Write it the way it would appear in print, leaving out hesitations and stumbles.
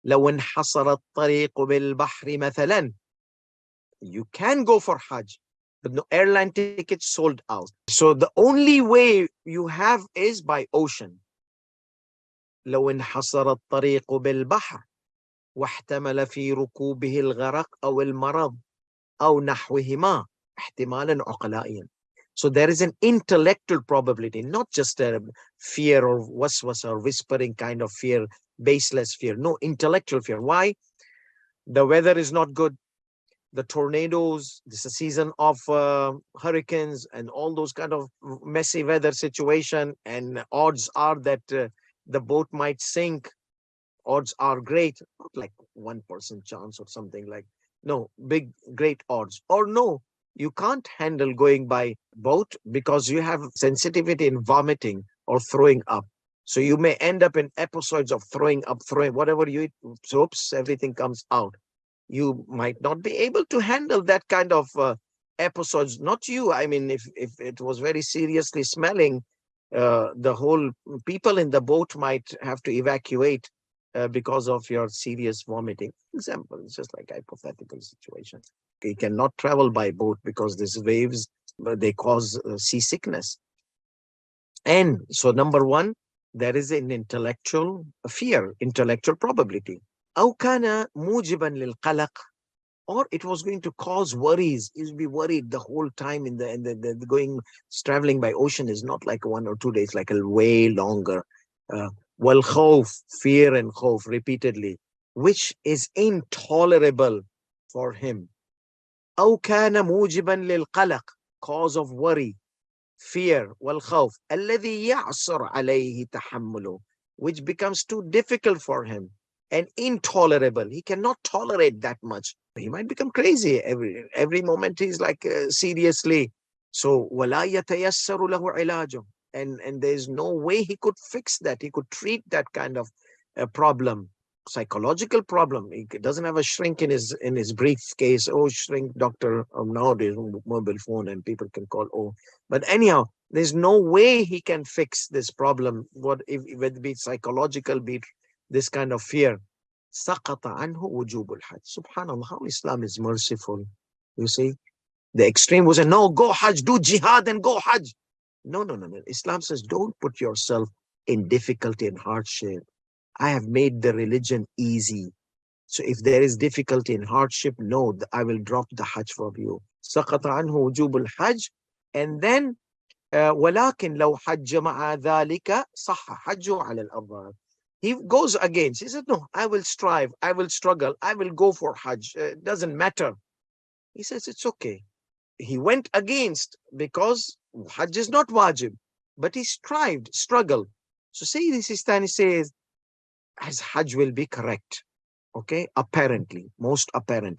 لو انحصر الطريق بالبحر مثلا. You can go for Hajj, but no airline tickets sold out. So the only way you have is by ocean. لو انحصر الطريق بالبحر واحتمل في ركوبه الغرق أو المرض أو نحوهما احتمالا عقلائيا. So there is an intellectual probability, not just a fear or waswas or whispering kind of fear, baseless fear. No, intellectual fear. Why? The weather is not good. The tornadoes, this is a season of hurricanes and all those kind of messy weather situation, and odds are that the boat might sink. Odds are great, not like 1% chance or something like, no, big, great odds. Or no, you can't handle going by boat because you have sensitivity in vomiting or throwing up. So you may end up in episodes of throwing up, throwing whatever you eat, oops, everything comes out. You might not be able to handle that kind of episodes. Not you. I mean, if it was very seriously smelling, the whole people in the boat might have to evacuate because of your serious vomiting. Example, it's just like hypothetical situation. You cannot travel by boat because these waves, they cause seasickness. And so number one, there is an intellectual fear, intellectual probability. أو كان موجبا للقلق, or it was going to cause worries. You'll be worried the whole time in the going, traveling by ocean is not like 1 or 2 days, like a way longer. والخوف, fear and khawf repeatedly, which is intolerable for him. أو كان موجبا للقلق, cause of worry, fear, والخوف الذي يعصر عليه تحمله, which becomes too difficult for him and intolerable. He cannot tolerate that much. He might become crazy every moment. He's like seriously. So ولا يتيسر له علاجه, and there's no way he could fix that. He could treat that kind of problem, psychological problem. He doesn't have a shrink in his briefcase. Oh, shrink doctor. Nowadays mobile phone and people can call. Oh, but anyhow, there's no way he can fix this problem. What if it be psychological, be this kind of fear. سقط عنه وجوب الحج. Subhanallah, how Islam is merciful. You see, the extreme was a no, go Hajj, do jihad and go Hajj. No. Islam says don't put yourself in difficulty and hardship. I have made the religion easy. So if there is difficulty and hardship, no, I will drop the Hajj for you. سقط عنه وجوب الحج. And then ولكن لو حج مع ذلك صح حجه على الأربعة. He goes against. He said, no, I will strive, I will struggle, I will go for Hajj. It doesn't matter. He says, it's okay. He went against because Hajj is not wajib, but he struggled. So Sayyid Sistani says, his Hajj will be correct. Okay, apparently, most apparently.